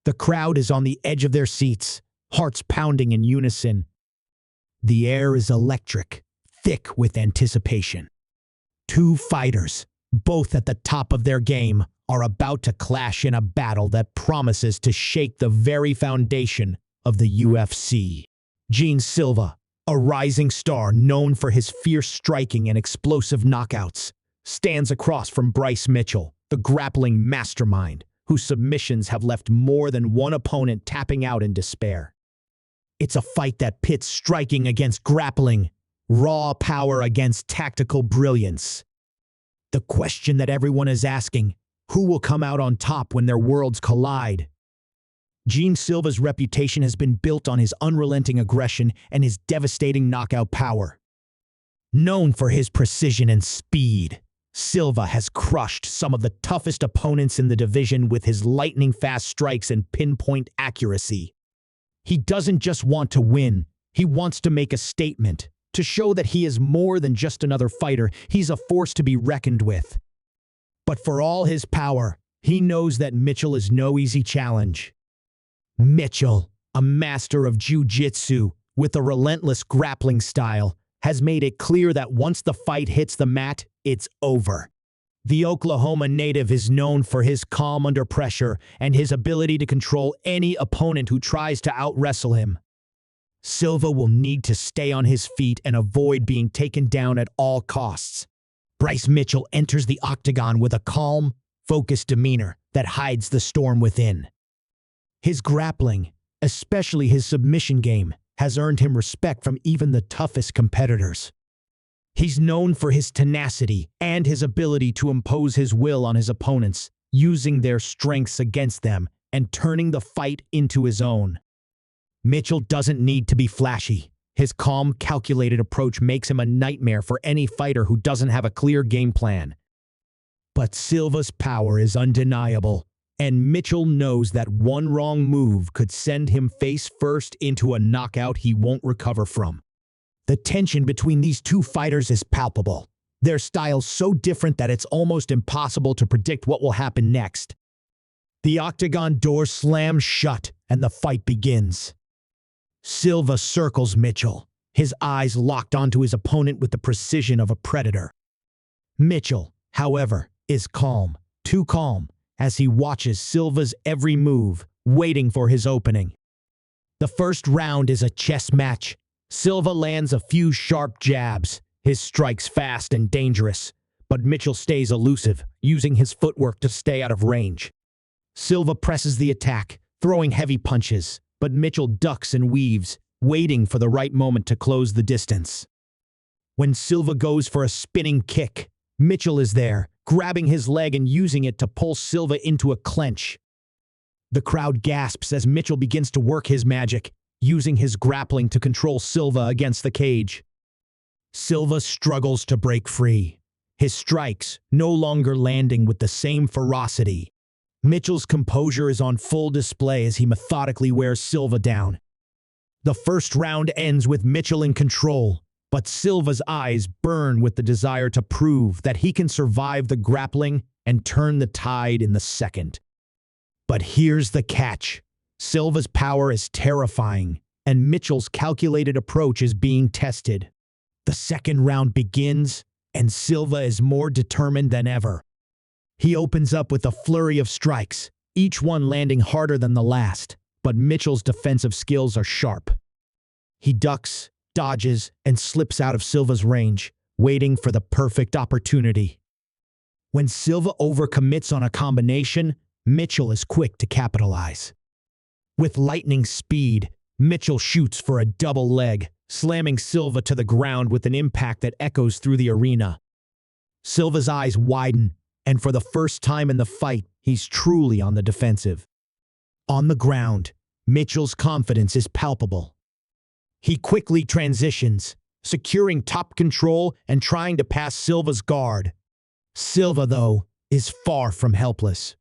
The crowd is on the edge of their seats, hearts pounding in unison. The air is electric, thick with anticipation. Two fighters, both at the top of their game, are about to clash in a battle that promises to shake the very foundation of the UFC. Silva, a rising star known for his fierce striking and explosive knockouts, stands across from Bryce Mitchell, the grappling mastermind, whose submissions have left more than one opponent tapping out in despair. It's a fight that pits striking against grappling, raw power against tactical brilliance. The question that everyone is asking, who will come out on top when their worlds collide? Silva's reputation has been built on his unrelenting aggression and his devastating knockout power. Known for his precision and speed, Silva has crushed some of the toughest opponents in the division with his lightning-fast strikes and pinpoint accuracy. He doesn't just want to win, he wants to make a statement, to show that he is more than just another fighter. He's a force to be reckoned with. But for all his power, he knows that Mitchell is no easy challenge. Mitchell, a master of jiu-jitsu with a relentless grappling style, has made it clear that once the fight hits the mat, it's over. The Oklahoma native is known for his calm under pressure and his ability to control any opponent who tries to out-wrestle him. Silva will need to stay on his feet and avoid being taken down at all costs. Bryce Mitchell enters the octagon with a calm, focused demeanor that hides the storm within. His grappling, especially his submission game, has earned him respect from even the toughest competitors. He's known for his tenacity and his ability to impose his will on his opponents, using their strengths against them and turning the fight into his own. Mitchell doesn't need to be flashy. His calm, calculated approach makes him a nightmare for any fighter who doesn't have a clear game plan. But Silva's power is undeniable, and Mitchell knows that one wrong move could send him face first into a knockout he won't recover from. The tension between these two fighters is palpable. Their styles so different that it's almost impossible to predict what will happen next. The octagon door slams shut, and the fight begins. Silva circles Mitchell, his eyes locked onto his opponent with the precision of a predator. Mitchell, however, is calm, too calm, as he watches Silva's every move, waiting for his opening. The first round is a chess match. Silva lands a few sharp jabs, his strikes fast and dangerous, but Mitchell stays elusive, using his footwork to stay out of range. Silva presses the attack, throwing heavy punches, but Mitchell ducks and weaves, waiting for the right moment to close the distance. When Silva goes for a spinning kick, Mitchell is there, grabbing his leg and using it to pull Silva into a clench. The crowd gasps as Mitchell begins to work his magic, using his grappling to control Silva against the cage. Silva struggles to break free, his strikes no longer landing with the same ferocity. Mitchell's composure is on full display as he methodically wears Silva down. The first round ends with Mitchell in control, but Silva's eyes burn with the desire to prove that he can survive the grappling and turn the tide in the second. But here's the catch. Silva's power is terrifying, and Mitchell's calculated approach is being tested. The second round begins, and Silva is more determined than ever. He opens up with a flurry of strikes, each one landing harder than the last, but Mitchell's defensive skills are sharp. He ducks, dodges, and slips out of Silva's range, waiting for the perfect opportunity. When Silva overcommits on a combination, Mitchell is quick to capitalize. With lightning speed, Mitchell shoots for a double leg, slamming Silva to the ground with an impact that echoes through the arena. Silva's eyes widen, and for the first time in the fight, he's truly on the defensive. On the ground, Mitchell's confidence is palpable. He quickly transitions, securing top control and trying to pass Silva's guard. Silva, though, is far from helpless.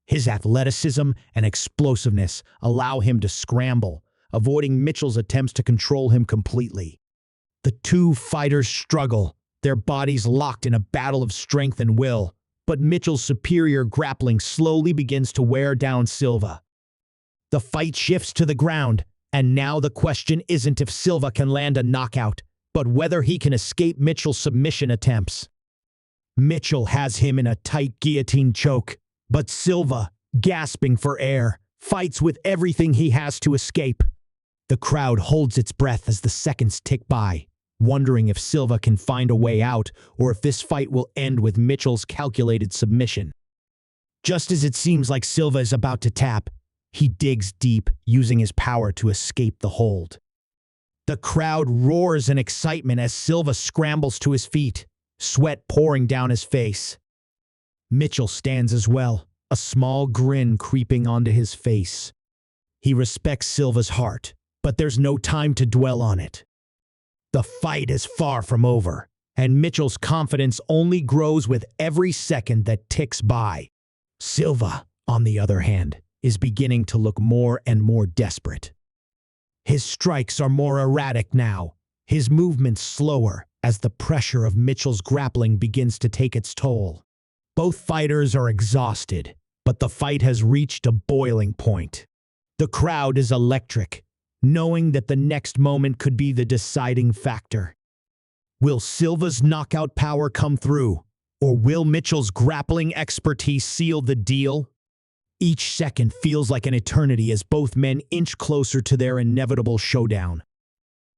His athleticism and explosiveness allow him to scramble, avoiding Mitchell's attempts to control him completely. The two fighters struggle, their bodies locked in a battle of strength and will, but Mitchell's superior grappling slowly begins to wear down Silva. The fight shifts to the ground, and now the question isn't if Silva can land a knockout, but whether he can escape Mitchell's submission attempts. Mitchell has him in a tight guillotine choke, but Silva, gasping for air, fights with everything he has to escape. The crowd holds its breath as the seconds tick by, wondering if Silva can find a way out or if this fight will end with Mitchell's calculated submission. Just as it seems like Silva is about to tap, he digs deep, using his power to escape the hold. The crowd roars in excitement as Silva scrambles to his feet, sweat pouring down his face. Mitchell stands as well, a small grin creeping onto his face. He respects Silva's heart, but there's no time to dwell on it. The fight is far from over, and Mitchell's confidence only grows with every second that ticks by. Silva, on the other hand, is beginning to look more and more desperate. His strikes are more erratic now, his movements slower as the pressure of Mitchell's grappling begins to take its toll. Both fighters are exhausted, but the fight has reached a boiling point. The crowd is electric, knowing that the next moment could be the deciding factor. Will Silva's knockout power come through, or will Mitchell's grappling expertise seal the deal? Each second feels like an eternity as both men inch closer to their inevitable showdown.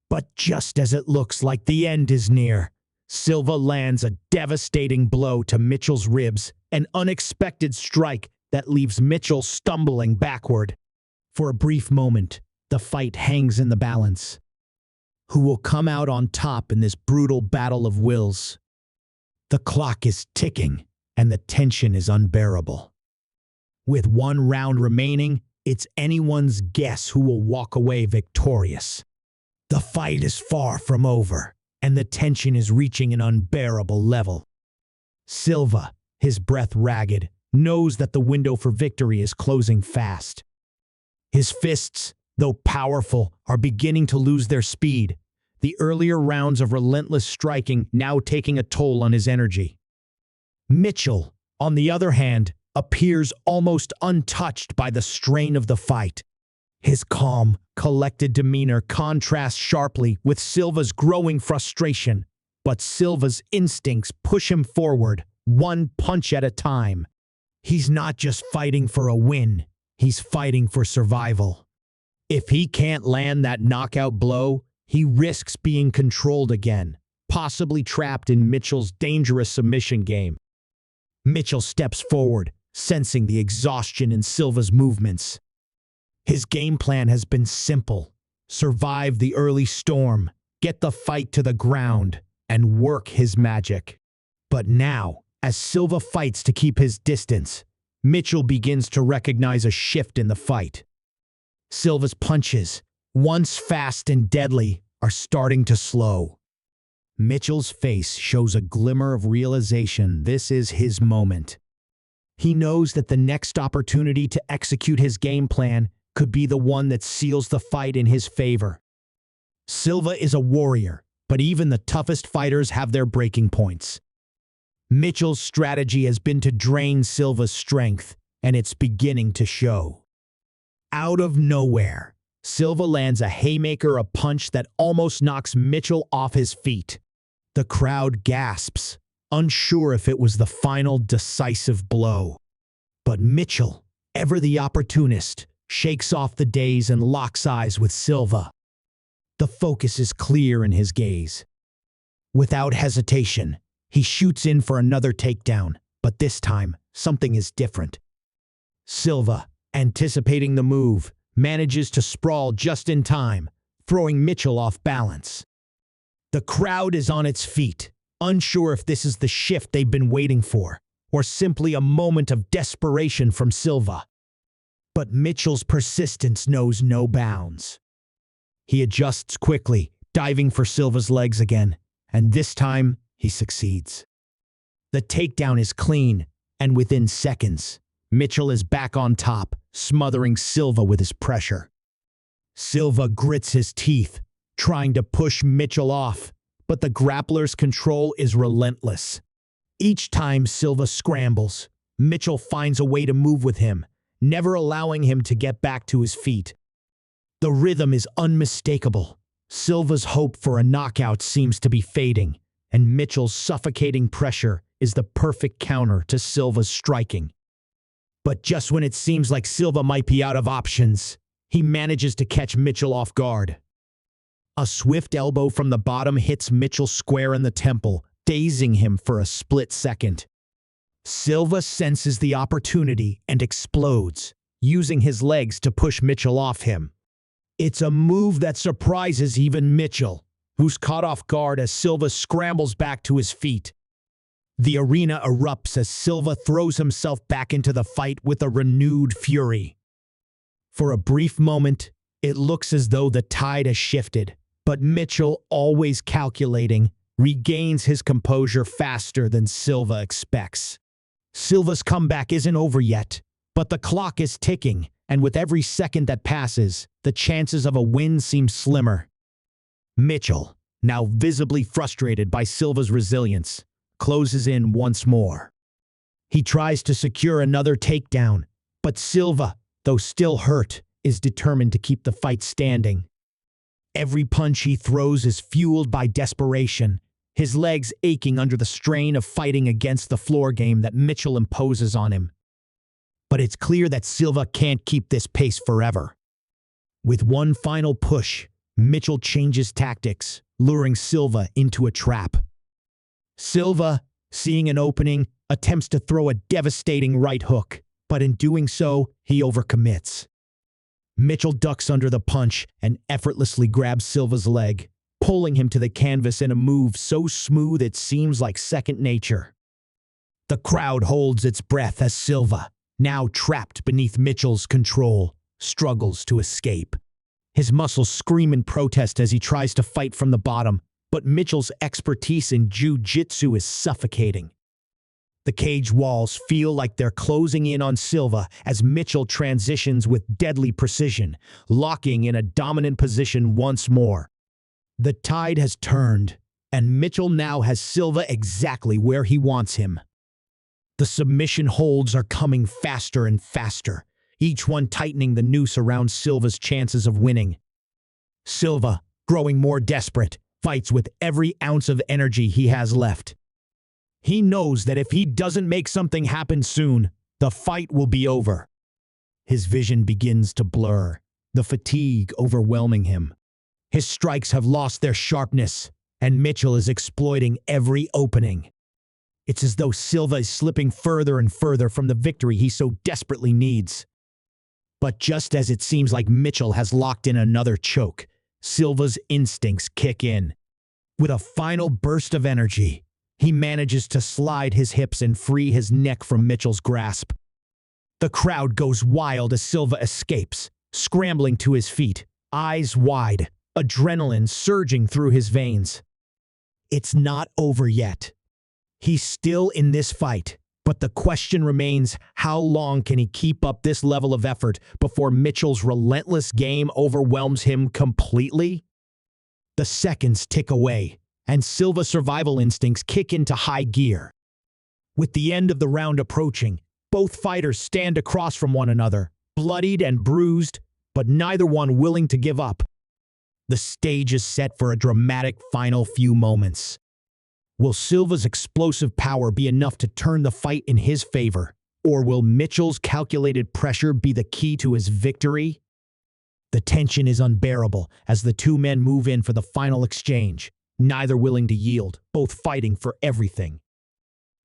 But just as it looks like the end is near, Silva lands a devastating blow to Mitchell's ribs, an unexpected strike that leaves Mitchell stumbling backward. For a brief moment, the fight hangs in the balance. Who will come out on top in this brutal battle of wills? The clock is ticking, and the tension is unbearable. With one round remaining, it's anyone's guess who will walk away victorious. The fight is far from over, and the tension is reaching an unbearable level. Silva, his breath ragged, knows that the window for victory is closing fast. His fists, though powerful, are beginning to lose their speed, the earlier rounds of relentless striking now taking a toll on his energy. Mitchell, on the other hand, appears almost untouched by the strain of the fight. His calm, collected demeanor contrasts sharply with Silva's growing frustration, but Silva's instincts push him forward, one punch at a time. He's not just fighting for a win, he's fighting for survival. If he can't land that knockout blow, he risks being controlled again, possibly trapped in Mitchell's dangerous submission game. Mitchell steps forward, sensing the exhaustion in Silva's movements. His game plan has been simple: survive the early storm, get the fight to the ground, and work his magic. But now, as Silva fights to keep his distance, Mitchell begins to recognize a shift in the fight. Silva's punches, once fast and deadly, are starting to slow. Mitchell's face shows a glimmer of realization this is his moment. He knows that the next opportunity to execute his game plan could be the one that seals the fight in his favor. Silva is a warrior, but even the toughest fighters have their breaking points. Mitchell's strategy has been to drain Silva's strength, and it's beginning to show. Out of nowhere, Silva lands a haymaker, a punch that almost knocks Mitchell off his feet. The crowd gasps, unsure if it was the final decisive blow. But Mitchell, ever the opportunist, shakes off the daze and locks eyes with Silva. The focus is clear in his gaze. Without hesitation, he shoots in for another takedown, but this time, something is different. Silva, anticipating the move, manages to sprawl just in time, throwing Mitchell off balance. The crowd is on its feet, unsure if this is the shift they've been waiting for, or simply a moment of desperation from Silva. But Mitchell's persistence knows no bounds. He adjusts quickly, diving for Silva's legs again, and this time he succeeds. The takedown is clean, and within seconds, Mitchell is back on top, smothering Silva with his pressure. Silva grits his teeth, trying to push Mitchell off, but the grappler's control is relentless. Each time Silva scrambles, Mitchell finds a way to move with him, never allowing him to get back to his feet. The rhythm is unmistakable. Silva's hope for a knockout seems to be fading, and Mitchell's suffocating pressure is the perfect counter to Silva's striking. But just when it seems like Silva might be out of options, he manages to catch Mitchell off guard. A swift elbow from the bottom hits Mitchell square in the temple, dazing him for a split second. Silva senses the opportunity and explodes, using his legs to push Mitchell off him. It's a move that surprises even Mitchell, who's caught off guard as Silva scrambles back to his feet. The arena erupts as Silva throws himself back into the fight with a renewed fury. For a brief moment, it looks as though the tide has shifted, but Mitchell, always calculating, regains his composure faster than Silva expects. Silva's comeback isn't over yet, but the clock is ticking, and with every second that passes, the chances of a win seem slimmer. Mitchell, now visibly frustrated by Silva's resilience, closes in once more. He tries to secure another takedown, but Silva, though still hurt, is determined to keep the fight standing. Every punch he throws is fueled by desperation, his legs aching under the strain of fighting against the floor game that Mitchell imposes on him. But it's clear that Silva can't keep this pace forever. With one final push, Mitchell changes tactics, luring Silva into a trap. Silva, seeing an opening, attempts to throw a devastating right hook, but in doing so, he overcommits. Mitchell ducks under the punch and effortlessly grabs Silva's leg, pulling him to the canvas in a move so smooth it seems like second nature. The crowd holds its breath as Silva, now trapped beneath Mitchell's control, struggles to escape. His muscles scream in protest as he tries to fight from the bottom, but Mitchell's expertise in jiu-jitsu is suffocating. The cage walls feel like they're closing in on Silva as Mitchell transitions with deadly precision, locking in a dominant position once more. The tide has turned, and Mitchell now has Silva exactly where he wants him. The submission holds are coming faster and faster, each one tightening the noose around Silva's chances of winning. Silva, growing more desperate, fights with every ounce of energy he has left. He knows that if he doesn't make something happen soon, the fight will be over. His vision begins to blur, the fatigue overwhelming him. His strikes have lost their sharpness, and Mitchell is exploiting every opening. It's as though Silva is slipping further and further from the victory he so desperately needs. But just as it seems like Mitchell has locked in another choke, Silva's instincts kick in. With a final burst of energy, he manages to slide his hips and free his neck from Mitchell's grasp. The crowd goes wild as Silva escapes, scrambling to his feet, eyes wide, adrenaline surging through his veins. It's not over yet. He's still in this fight, but the question remains, how long can he keep up this level of effort before Mitchell's relentless game overwhelms him completely? The seconds tick away, and Silva's survival instincts kick into high gear. With the end of the round approaching, both fighters stand across from one another, bloodied and bruised, but neither one willing to give up. The stage is set for a dramatic final few moments. Will Silva's explosive power be enough to turn the fight in his favor, or will Mitchell's calculated pressure be the key to his victory? The tension is unbearable as the two men move in for the final exchange, neither willing to yield, both fighting for everything.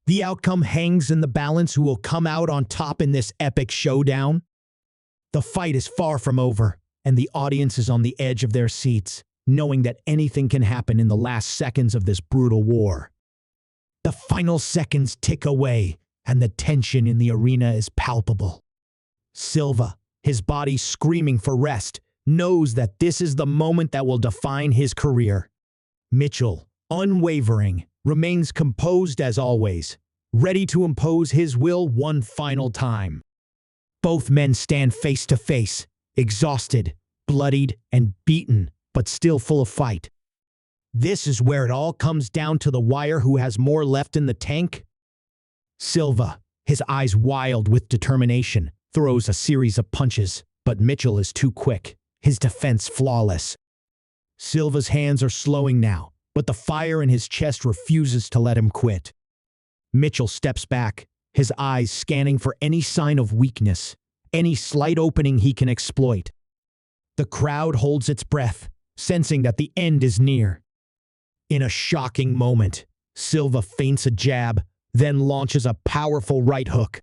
The outcome hangs in the balance who will come out on top in this epic showdown. The fight is far from over, and the audience is on the edge of their seats, knowing that anything can happen in the last seconds of this brutal war. The final seconds tick away, and the tension in the arena is palpable. Silva, his body screaming for rest, knows that this is the moment that will define his career. Mitchell, unwavering, remains composed as always, ready to impose his will one final time. Both men stand face to face, exhausted, bloodied, and beaten, but still full of fight. This is where it all comes down to the wire who has more left in the tank. Silva, his eyes wild with determination, throws a series of punches, but Mitchell is too quick, his defense flawless. Silva's hands are slowing now, but the fire in his chest refuses to let him quit. Mitchell steps back, his eyes scanning for any sign of weakness, any slight opening he can exploit. The crowd holds its breath, sensing that the end is near. In a shocking moment, Silva feints a jab, then launches a powerful right hook.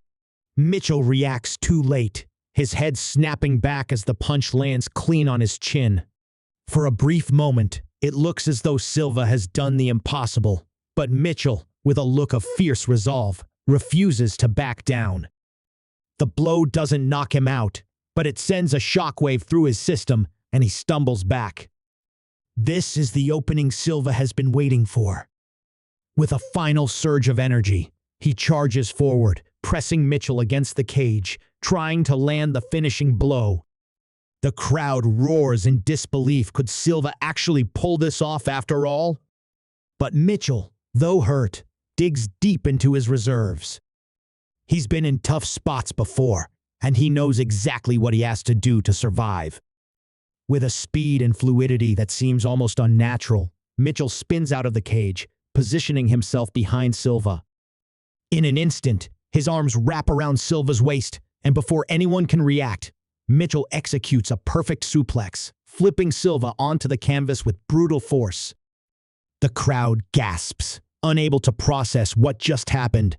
Mitchell reacts too late, his head snapping back as the punch lands clean on his chin. For a brief moment, it looks as though Silva has done the impossible, but Mitchell, with a look of fierce resolve, refuses to back down. The blow doesn't knock him out, but it sends a shockwave through his system, and he stumbles back. This is the opening Silva has been waiting for. With a final surge of energy, he charges forward, pressing Mitchell against the cage, trying to land the finishing blow. The crowd roars in disbelief. Could Silva actually pull this off after all? But Mitchell, though hurt, digs deep into his reserves. He's been in tough spots before, and he knows exactly what he has to do to survive. With a speed and fluidity that seems almost unnatural, Mitchell spins out of the cage, positioning himself behind Silva. In an instant, his arms wrap around Silva's waist, and before anyone can react, Mitchell executes a perfect suplex, flipping Silva onto the canvas with brutal force. The crowd gasps, unable to process what just happened.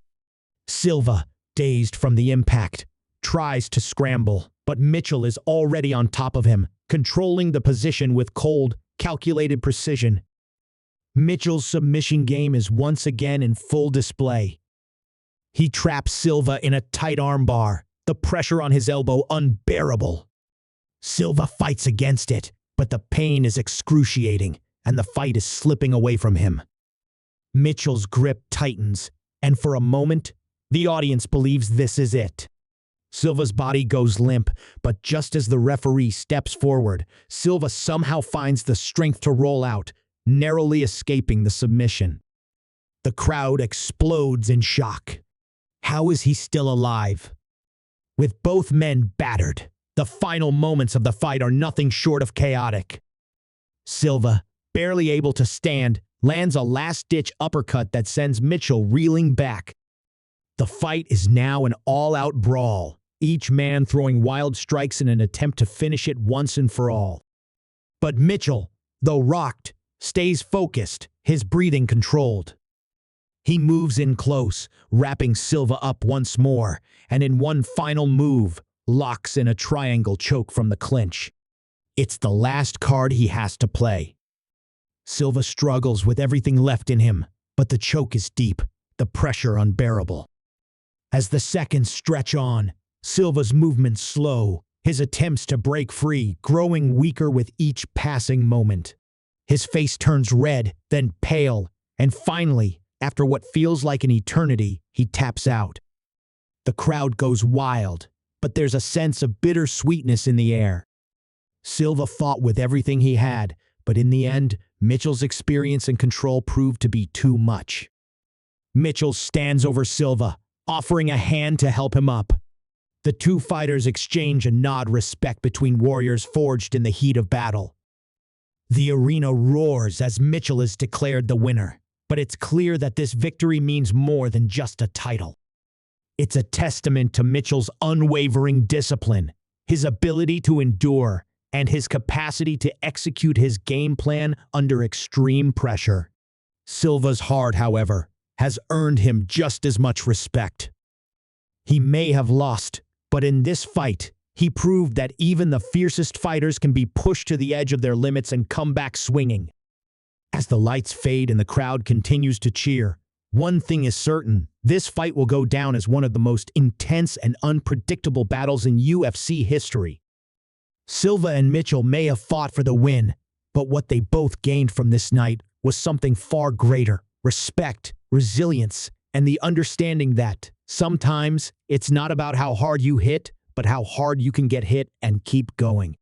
Silva, dazed from the impact, tries to scramble, but Mitchell is already on top of him, controlling the position with cold, calculated precision. Mitchell's submission game is once again in full display. He traps Silva in a tight armbar, the pressure on his elbow unbearable. Silva fights against it, but the pain is excruciating, and the fight is slipping away from him. Mitchell's grip tightens, and for a moment, the audience believes this is it. Silva's body goes limp, but just as the referee steps forward, Silva somehow finds the strength to roll out, narrowly escaping the submission. The crowd explodes in shock. How is he still alive? With both men battered, the final moments of the fight are nothing short of chaotic. Silva, barely able to stand, lands a last-ditch uppercut that sends Mitchell reeling back. The fight is now an all-out brawl, each man throwing wild strikes in an attempt to finish it once and for all. But Mitchell, though rocked, stays focused, his breathing controlled. He moves in close, wrapping Silva up once more, and in one final move, locks in a triangle choke from the clinch. It's the last card he has to play. Silva struggles with everything left in him, but the choke is deep, the pressure unbearable. As the seconds stretch on, Silva's movements slow, his attempts to break free growing weaker with each passing moment. His face turns red, then pale, and finally, after what feels like an eternity, he taps out. The crowd goes wild, but there's a sense of bittersweetness in the air. Silva fought with everything he had, but in the end, Mitchell's experience and control proved to be too much. Mitchell stands over Silva, offering a hand to help him up. The two fighters exchange a nod respect between warriors forged in the heat of battle. The arena roars as Mitchell is declared the winner, but it's clear that this victory means more than just a title. It's a testament to Mitchell's unwavering discipline, his ability to endure, and his capacity to execute his game plan under extreme pressure. Silva's heart, however, has earned him just as much respect. He may have lost, but in this fight, he proved that even the fiercest fighters can be pushed to the edge of their limits and come back swinging. As the lights fade and the crowd continues to cheer, one thing is certain: this fight will go down as one of the most intense and unpredictable battles in UFC history. Silva and Mitchell may have fought for the win, but what they both gained from this night was something far greater: respect, resilience, and the understanding that sometimes it's not about how hard you hit, but how hard you can get hit and keep going.